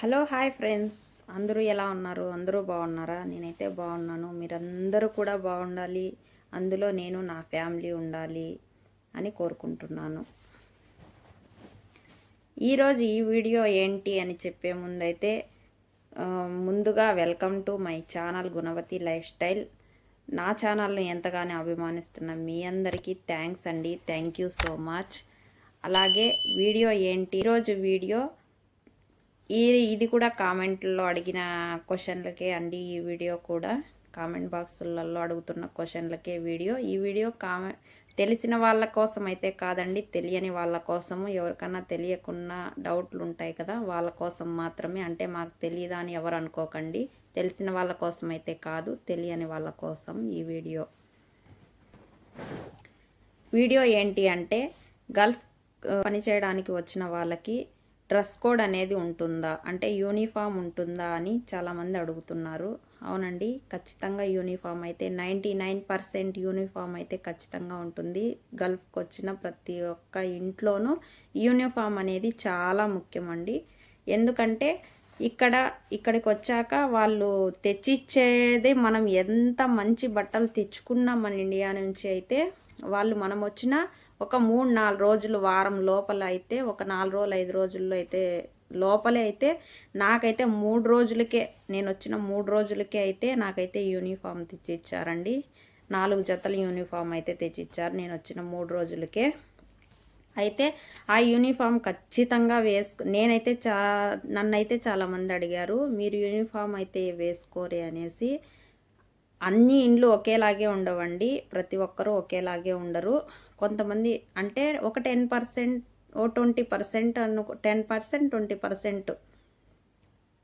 Hello hi friends, అందరూ ఎలా ఉన్నారు? అందరూ బాగున్నారా? నేనైతే బాగున్నాను. మీరందరూ కూడా బాగుండాలి, అందులో నేను నా ఫ్యామిలీ ఉండాలి అని కోరుకుంటున్నాను. ఈరోజు ఈ వీడియో ఏంటి అని చెప్పే ముందైతే ముందుగా welcome to my channel Gunavathi lifestyle. నా ఛానల్ను ఎంతగానో అభిమానిస్తున్న మీ అందరికీ థ్యాంక్స్ అండి. Thank you so much. అలాగే వీడియో ఏంటి, ఈరోజు వీడియో ఇది కూడా కామెంట్లో అడిగిన క్వశ్చన్లకే అండి. ఈ వీడియో కూడా కామెంట్ బాక్సులలో అడుగుతున్న క్వశ్చన్లకే ఈ వీడియో తెలిసిన వాళ్ళ కోసం అయితే కాదండి, తెలియని వాళ్ళ కోసము. ఎవరికన్నా తెలియకున్నా డౌట్లు ఉంటాయి కదా, వాళ్ళ కోసం మాత్రమే. అంటే మాకు తెలియదా అని ఎవరు అనుకోకండి. తెలిసిన వాళ్ళ కోసం అయితే కాదు, తెలియని వాళ్ళ కోసం ఈ వీడియో ఏంటి అంటే, గల్ఫ్ పనిచేయడానికి వచ్చిన వాళ్ళకి డ్రెస్ కోడ్ అనేది ఉంటుందా, అంటే యూనిఫామ్ ఉంటుందా అని చాలామంది అడుగుతున్నారు. అవునండి, ఖచ్చితంగా యూనిఫామ్ అయితే 99% యూనిఫామ్ అయితే ఖచ్చితంగా ఉంటుంది. గల్ఫ్కి వచ్చిన ప్రతి ఒక్క ఇంట్లోనూ యూనిఫామ్ అనేది చాలా ముఖ్యమండి. ఎందుకంటే ఇక్కడికి వచ్చాక వాళ్ళు తెచ్చిచ్చేది, మనం ఎంత మంచి బట్టలు తెచ్చుకున్నా మన ఇండియా నుంచి అయితే, వాళ్ళు మనం వచ్చిన ఒక 3-4 రోజులు, వారం లోపల అయితే, ఒక 4 రోజులు 5 రోజుల్లో అయితే లోపలే అయితే నాకైతే 3 రోజులకే, నేను వచ్చిన 3 రోజులకే అయితే నాకైతే యూనిఫామ్ తెచ్చిచ్చారండి. 4 జతల యూనిఫామ్ అయితే తెచ్చిచ్చారు నేను వచ్చిన 3 రోజులకే. అయితే ఆ యూనిఫామ్ ఖచ్చితంగా నేనైతే నన్నైతే చాలామంది అడిగారు, మీరు యూనిఫామ్ అయితే వేసుకోరే అనేసి. అన్ని ఇండ్లు ఒకేలాగే ఉండవండి, ప్రతి ఒక్కరూ ఒకేలాగే ఉండరు. కొంతమంది అంటే ఒక 10%, 20% 10%, 20%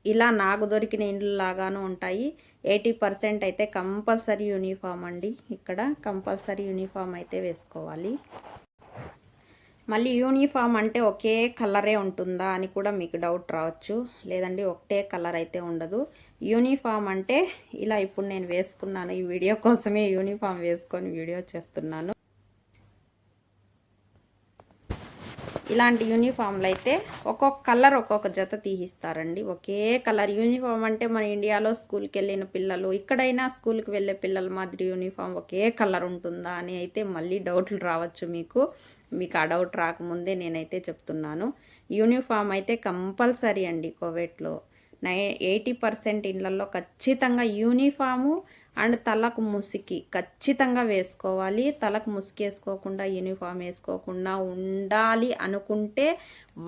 ఇలా నాకు దొరికిన ఇండ్లు లాగాను ఉంటాయి. 80% అయితే కంపల్సరీ యూనిఫామ్ అండి. ఇక్కడ కంపల్సరీ యూనిఫామ్ అయితే వేసుకోవాలి. మళ్ళీ యూనిఫామ్ అంటే ఒకే కలరే ఉంటుందా అని కూడా మీకు డౌట్ రావచ్చు. లేదండి, ఒకటే కలర్ అయితే ఉండదు. యూనిఫామ్ అంటే ఇలా ఇప్పుడు నేను వేసుకున్నాను, ఈ వీడియో కోసమే యూనిఫామ్ వేసుకొని వీడియో చేస్తున్నాను. ఇలాంటి యూనిఫామ్లు అయితే ఒక్కొక్క కలర్ ఒక్కొక్క జత తీసిస్తారండి. ఒకే కలర్ యూనిఫామ్ అంటే మన ఇండియాలో స్కూల్కి వెళ్ళిన పిల్లలు, ఇక్కడైనా స్కూల్కి వెళ్ళే పిల్లల మాదిరి యూనిఫామ్ ఒకే కలర్ ఉంటుందా అని అయితే మళ్ళీ డౌట్లు రావచ్చు మీకు ఆ డౌట్ రాకముందే నేనైతే చెప్తున్నాను. యూనిఫామ్ అయితే కంపల్సరీ అండి. కోవేట్లో 80% ఇళ్లలో ఖచ్చితంగా యూనిఫాము అండ్ తలకు ముసికి ఖచ్చితంగా వేసుకోవాలి. తలకు ముసుగు వేసుకోకుండా, యూనిఫామ్ వేసుకోకుండా ఉండాలి అనుకుంటే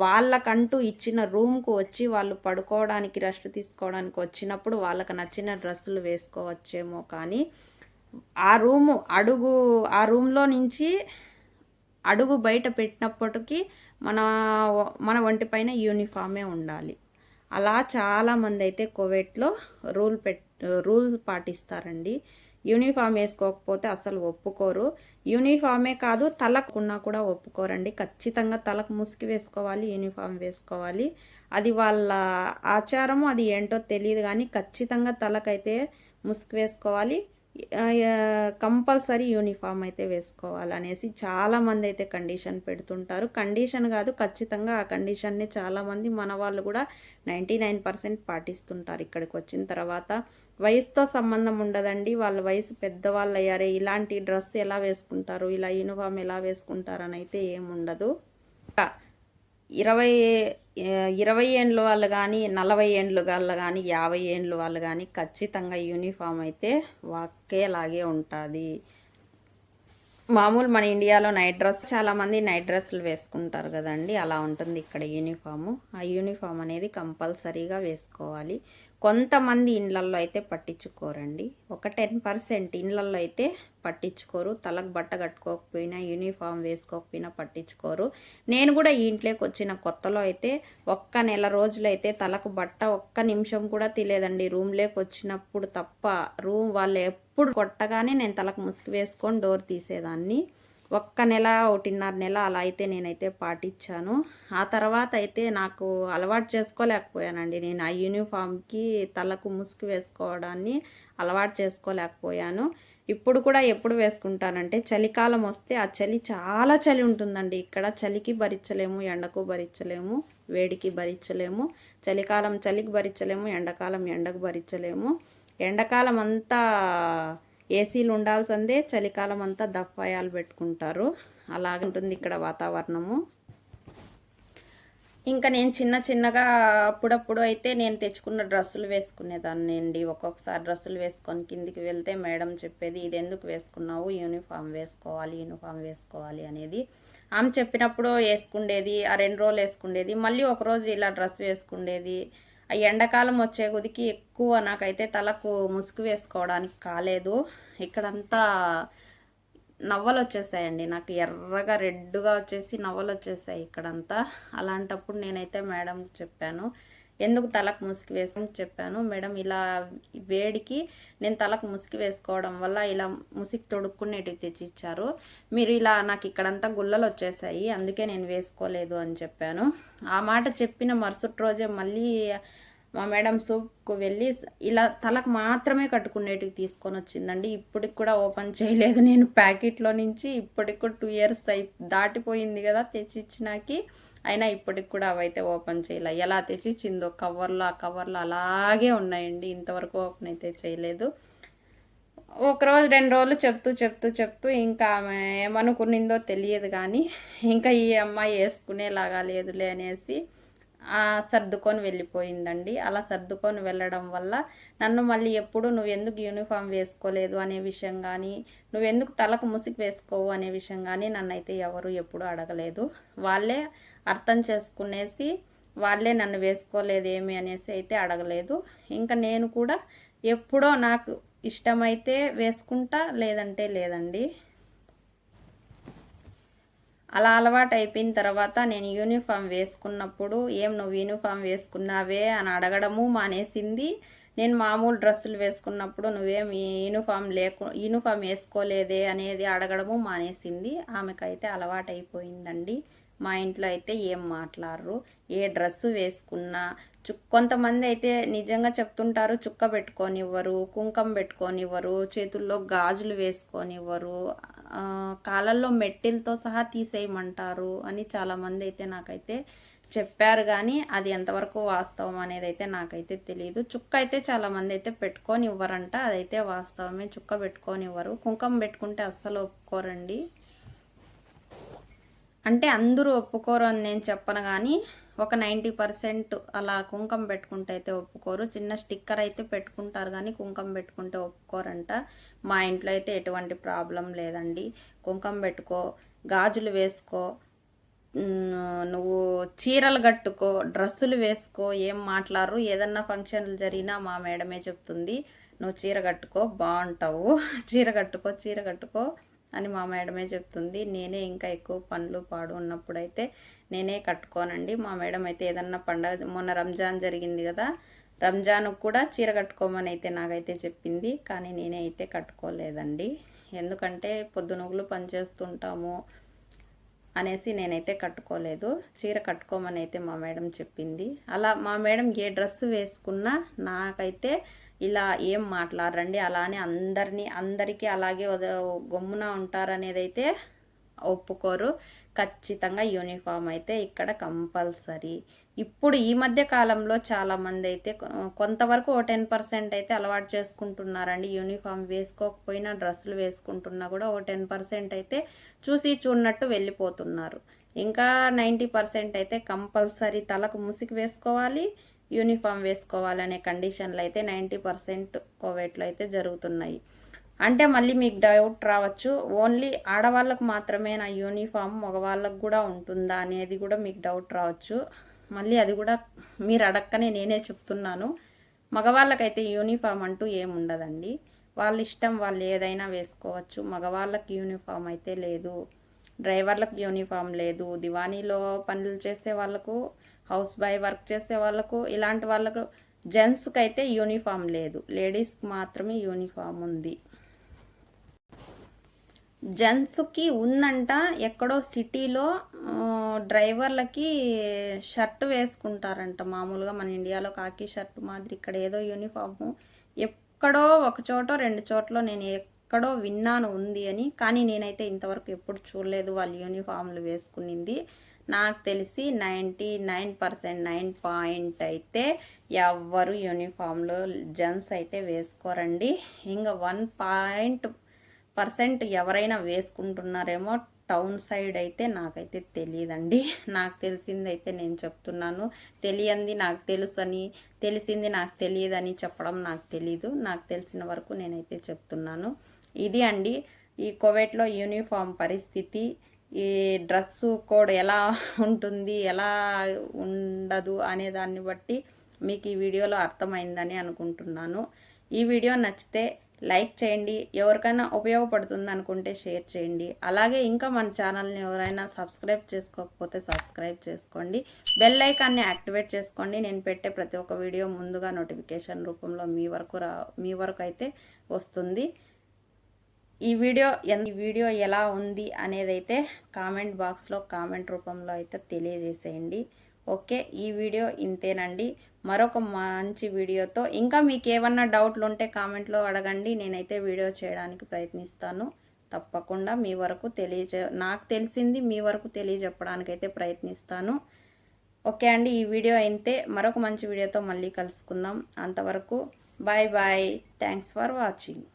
వాళ్ళకంటూ ఇచ్చిన రూమ్కు వచ్చి వాళ్ళు పడుకోవడానికి, రెస్ట్ తీసుకోవడానికి వచ్చినప్పుడు వాళ్ళకి నచ్చిన డ్రెస్సులు వేసుకోవచ్చేమో, కానీ ఆ రూమ్లో నుంచి అడుగు బయట పెట్టినప్పటికీ మన ఒంటిపైన యూనిఫామే ఉండాలి. అలా చాలామంది అయితే కువైట్లో రూల్ పాటిస్తారండి. యూనిఫామ్ వేసుకోకపోతే అసలు ఒప్పుకోరు. యూనిఫామే కాదు, తలకున్నా కూడా ఒప్పుకోరండి. ఖచ్చితంగా తలకు ముసుగు వేసుకోవాలి, యూనిఫామ్ వేసుకోవాలి. అది వాళ్ళ ఆచారము, అది ఏంటో తెలియదు, కానీ ఖచ్చితంగా తలకైతే ముసుగు వేసుకోవాలి. కంపల్సరీ యూనిఫామ్ అయితే వేసుకోవాలనేసి చాలామంది అయితే కండిషన్ పెడుతుంటారు. కండిషన్ కాదు, ఖచ్చితంగా ఆ కండిషన్ని చాలామంది మన వాళ్ళు కూడా 99% పాటిస్తుంటారు. ఇక్కడికి వచ్చిన తర్వాత వయసుతో సంబంధం ఉండదండి. వాళ్ళ వయసు పెద్దవాళ్ళు అయ్యారే, ఇలాంటి డ్రెస్ ఎలా వేసుకుంటారు, ఇలా యూనిఫామ్ ఎలా వేసుకుంటారు అని అయితే ఏముండదు. 20 ఏండ్ల వాళ్ళు కానీ, 40 ఏండ్ల వాళ్ళు కానీ, 50 ఏండ్ల వాళ్ళు కానీ ఖచ్చితంగా యూనిఫామ్ అయితే ఒకేలాగే ఉంటుంది. మామూలు మన ఇండియాలో నైట్ డ్రెస్, చాలామంది నైట్ డ్రెస్సులు వేసుకుంటారు కదండి, అలా ఉంటుంది ఇక్కడ యూనిఫాము. ఆ యూనిఫామ్ అనేది కంపల్సరీగా వేసుకోవాలి. కొంతమంది ఇళ్ళల్లో అయితే పట్టించుకోరండి. ఒక 10% ఇళ్ళల్లో అయితే పట్టించుకోరు. తలకు బట్ట కట్టుకోకపోయినా, యూనిఫామ్ వేసుకోకపోయినా పట్టించుకోరు. నేను కూడా ఈ ఇంట్లోకి వచ్చిన కొత్తలో అయితే ఒక్క నెల రోజులైతే తలకు బట్ట ఒక్క నిమిషం కూడా తెలియదండి. రూమ్లోకి వచ్చినప్పుడు తప్ప. వాళ్ళు ఎప్పుడు కొట్టగానే నేను తలకు ముసుగు వేసుకొని డోర్ తీసేదాన్ని. ఒక్క నెల, 1.5 నెల అలా అయితే నేనైతే పాటించాను. ఆ తర్వాత అయితే నాకు అలవాటు చేసుకోలేకపోయానండి. నేను ఆ యూనిఫామ్కి తలకు ముసుగు వేసుకోవడాన్ని అలవాటు చేసుకోలేకపోయాను. ఇప్పుడు కూడా ఎప్పుడు వేసుకుంటానంటే, చలికాలం వస్తే, ఆ చలి చాలా చలి ఉంటుందండి ఇక్కడ. చలికి భరించలేము, ఎండకు భరించలేము. వేడికి భరించలేము, చలికాలం చలికి భరించలేము, ఎండాకాలం ఎండకు భరించలేము. ఎండాకాలం అంతా ఏసీలు ఉండాల్సిందే, చలికాలం అంతా దఫాయాలు పెట్టుకుంటారు. అలాగే ఉంటుంది ఇక్కడ వాతావరణము. ఇంకా నేను చిన్నగా అప్పుడప్పుడు అయితే నేను తెచ్చుకున్న డ్రెస్సులు వేసుకునేదాన్ని అండి. ఒక్కొక్కసారి డ్రెస్సులు వేసుకొని కిందికి వెళ్తే మేడం చెప్పేది, ఇది ఎందుకు వేసుకున్నావు, యూనిఫామ్ వేసుకోవాలి అనేది. ఆమె చెప్పినప్పుడు వేసుకుండేది, ఆ 2 రోజులు వేసుకుండేది, మళ్ళీ ఒకరోజు ఇలా డ్రెస్ వేసుకుండేది. ఆ ఎండాకాలం వచ్చే కొద్దికి ఎక్కువ నాకైతే తలకు ముసుగు వేసుకోవడానికి కాలేదు. ఇక్కడంతా నవ్వలు వచ్చేసాయండి, నాకు ఎర్రగా రెడ్గా వచ్చేసి నవ్వలు వచ్చేసాయి ఇక్కడంతా. అలాంటప్పుడు నేనైతే మేడం చెప్పాను, ఎందుకు తలకు ముసుగు వేసుకుని చెప్పాను. మేడం ఇలా వేడికి నేను తలకు ముసుగు వేసుకోవడం వల్ల ఇలా ముసుగు తొడుక్కునేటివి తెచ్చిచ్చారు, మీరు ఇలా నాకు ఇక్కడంతా గుల్లలు వచ్చేసాయి, అందుకే నేను వేసుకోలేదు అని చెప్పాను. ఆ మాట చెప్పిన మరుసటి రోజే మళ్ళీ మా మేడం సూప్కు వెళ్ళి ఇలా తలకు మాత్రమే కట్టుకునేటివి తీసుకొని వచ్చిందండి. ఇప్పటికి కూడా ఓపెన్ చేయలేదు నేను ప్యాకెట్లో నుంచి. ఇప్పటికి కూడా 2 years దాటిపోయింది కదా తెచ్చిచ్చినాకి, అయినా ఇప్పటికి కూడా అవైతే ఓపెన్ చేయలే. ఎలా తెచ్చిచ్చిందో కవర్లో, ఆ కవర్లో అలాగే ఉన్నాయండి, ఇంతవరకు ఓపెన్ అయితే చేయలేదు. ఒకరోజు 2 రోజులు చెప్తూ ఇంకా ఆమె ఏమనుకునిందో తెలియదు కానీ, ఇంకా ఈ అమ్మాయి వేసుకునేలాగా లేదులే అనేసి సర్దుకొని వెళ్ళిపోయిందండి. అలా సర్దుకొని వెళ్ళడం వల్ల నన్ను మళ్ళీ ఎప్పుడు నువ్వెందుకు యూనిఫామ్ వేసుకోలేదు అనే విషయం కానీ, నువ్వెందుకు తలకు ముసుగు వేసుకోవు అనే విషయం కానీ నన్నైతే ఎవరు ఎప్పుడూ అడగలేదు. వాళ్ళే అర్థం చేసుకునేసి వాళ్ళే నన్ను వేసుకోలేదేమి అనేసి అయితే అడగలేదు. ఇంకా నేను కూడా ఎప్పుడో నాకు ఇష్టమైతే వేసుకుంటా, లేదంటే లేదండి. అలా అలవాటు అయిపోయిన తర్వాత నేను యూనిఫామ్ వేసుకున్నప్పుడు, ఏం నువ్వు యూనిఫామ్ వేసుకున్నావే అని అడగడము మానేసింది. నేను మామూలు డ్రెస్సులు వేసుకున్నప్పుడు నువ్వేం యూనిఫామ్ వేసుకోలేదే అనేది అడగడము మానేసింది. ఆమెకైతే అలవాటు అయిపోయిందండి. మా ఇంట్లో అయితే ఏం మాట్లాడరు. ఏ డ్రెస్సు వేసుకున్నా కొంతమంది అయితే నిజంగా చెప్తుంటారు, చుక్క పెట్టుకోనివ్వరు, కుంకం పెట్టుకోనివ్వరు, చేతుల్లో గాజులు వేసుకోనివ్వరు, కాళ్ళల్లో మెట్టిలతో సహా తీసేయమంటారు అని చాలామంది అయితే నాకైతే చెప్పారు. కానీ అది ఎంతవరకు వాస్తవం అనేది అయితే నాకైతే తెలియదు. చుక్క అయితే చాలామంది అయితే పెట్టుకొని ఇవ్వరంట, అదైతే వాస్తవమే. చుక్క పెట్టుకొని ఇవ్వరు, కుంకం పెట్టుకుంటే అస్సలు ఒప్పుకోరండి. అంటే అందరూ ఒప్పుకోరు అని నేను చెప్పను, కానీ ఒక 90% అలా కుంకం పెట్టుకుంటే అయితే ఒప్పుకోరు. చిన్న స్టిక్కర్ అయితే పెట్టుకుంటారు కానీ కుంకం పెట్టుకుంటే ఒప్పుకోరంట. మా ఇంట్లో అయితే ఎటువంటి ప్రాబ్లం లేదండి. కుంకం పెట్టుకో, గాజులు వేసుకో, నువ్వు చీరలు కట్టుకో, డ్రెస్సులు వేసుకో, ఏం మాట్లాడరు. ఏదన్నా ఫంక్షన్లు జరిగినా మా మేడమే చెప్తుంది, నువ్వు చీర కట్టుకో బాగుంటావు, చీర కట్టుకో అని మా మేడమే చెప్తుంది. నేనే ఇంకా ఎక్కువ పనులు పాడు ఉన్నప్పుడైతే నేనే కట్టుకోనండి. మా మేడం అయితే ఏదన్నా పండగ, మొన్న రంజాన్ జరిగింది కదా, రంజాన్కు కూడా చీర కట్టుకోమని అయితే నాకైతే చెప్పింది, కానీ నేనే అయితే కట్టుకోలేదండి. ఎందుకంటే పొద్దునూగులు పనిచేస్తుంటాము అనేసి నేనైతే కట్టుకోలేదు. చీర కట్టుకోమని అయితే మా మేడం చెప్పింది. అలా మా మేడం ఏ డ్రెస్సు వేసుకున్నా నాకైతే ఇలా ఏం మాట్లాడరండి. అలానే అందరికీ అలాగే గమ్మున ఉంటారనేది అయితే ఒప్పుకోరు. ఖచ్చితంగా యూనిఫామ్ అయితే ఇక్కడ కంపల్సరీ. ఇప్పుడు ఈ మధ్య కాలంలో చాలామంది అయితే కొంతవరకు 10% అయితే అలవాటు చేసుకుంటున్నారండి. యూనిఫామ్ వేసుకోకపోయినా డ్రెస్సులు వేసుకుంటున్నా కూడా 10% అయితే చూసి చూడనట్టు వెళ్ళిపోతున్నారు. ఇంకా 90% అయితే కంపల్సరీ తలకు ముసుగు వేసుకోవాలి, యూనిఫామ్ వేసుకోవాలనే కండిషన్లు అయితే 90% కోవేట్లో అయితే జరుగుతున్నాయి. అంటే మళ్ళీ మీకు డౌట్ రావచ్చు, ఓన్లీ ఆడవాళ్ళకు మాత్రమే నా యూనిఫామ్, మగవాళ్ళకు కూడా ఉంటుందా అనేది కూడా మీకు డౌట్ రావచ్చు. మళ్ళీ అది కూడా మీరు అడక్కనే నేనే చెప్తున్నాను. మగవాళ్ళకైతే యూనిఫామ్ అంటూ ఏముండదండి, వాళ్ళ ఇష్టం, వాళ్ళు ఏదైనా వేసుకోవచ్చు. మగవాళ్ళకి యూనిఫామ్ అయితే లేదు, డ్రైవర్లకు యూనిఫామ్ లేదు, దివానీలో పనులు చేసే వాళ్ళకు, హౌస్ బాయ్ వర్క్ చేసే వాళ్ళకు, ఇలాంటి వాళ్ళకు, జెంట్స్కి అయితే యూనిఫామ్ లేదు, లేడీస్కి మాత్రమే యూనిఫామ్ ఉంది. జెంట్స్కి ఉందంట, ఎక్కడో సిటీలో డ్రైవర్లకి షర్ట్ వేసుకుంటారంట మామూలుగా. మన ఇండియాలో కాకి షర్ట్ మాదిరి ఇక్కడ ఏదో యూనిఫాము ఎక్కడో ఒక చోట 2 చోట్ల నేను ఎక్కడో విన్నాను ఉంది అని, కానీ నేనైతే ఇంతవరకు ఎప్పుడు చూడలేదు వాళ్ళు యూనిఫామ్లు వేసుకునింది. నాకు తెలిసి 99% 9 పాయింట్ అయితే ఎవ్వరు యూనిఫామ్లో జెంట్స్ అయితే వేసుకోరండి. ఇంకా 1% ఎవరైనా వేసుకుంటున్నారేమో టౌన్ సైడ్ అయితే నాకైతే తెలియదండి. నాకు తెలిసిందైతే నేను చెప్తున్నాను. తెలియంది నాకు తెలుసని, తెలిసింది నాకు తెలియదని చెప్పడం నాకు తెలీదు. నాకు తెలిసిన వరకు నేనైతే చెప్తున్నాను. ఇది అండి ఈ కువైట్లో యూనిఫామ్ పరిస్థితి. ఈ డ్రెస్సు కోడ్ ఎలా ఉంటుంది, ఎలా ఉండదు అనే దాన్ని బట్టి మీకు ఈ వీడియోలో అర్థమైందని అనుకుంటున్నాను. ఈ వీడియో నచ్చితే లైక్ చేయండి. ఎవరికైనా ఉపయోగపడుతుంది అనుకుంటే షేర్ చేయండి. అలాగే ఇంకా మన ఛానల్ని ఎవరైనా సబ్స్క్రైబ్ చేసుకోకపోతే సబ్స్క్రైబ్ చేసుకోండి. బెల్ ఐకాన్ని యాక్టివేట్ చేసుకోండి. నేను పెట్టే ప్రతి ఒక్క వీడియో ముందుగా నోటిఫికేషన్ రూపంలో మీ వరకు అయితే వస్తుంది. ఈ వీడియో ఎలా ఉంది అనేది అయితే కామెంట్ బాక్స్లో కామెంట్ రూపంలో అయితే తెలియజేసేయండి. ఓకే, ఈ వీడియో ఇంతేనండి. మరొక మంచి వీడియోతో ఇంకా మీకు ఏమన్నా డౌట్లు ఉంటే కామెంట్లో అడగండి. నేనైతే వీడియో చేయడానికి ప్రయత్నిస్తాను. తప్పకుండా మీ వరకు నాకు తెలిసింది మీ వరకు తెలియజెప్పడానికైతే ప్రయత్నిస్తాను. ఓకే అండి, ఈ వీడియో అయితే మరొక మంచి వీడియోతో మళ్ళీ కలుసుకుందాం. అంతవరకు bye bye. Thanks for watching.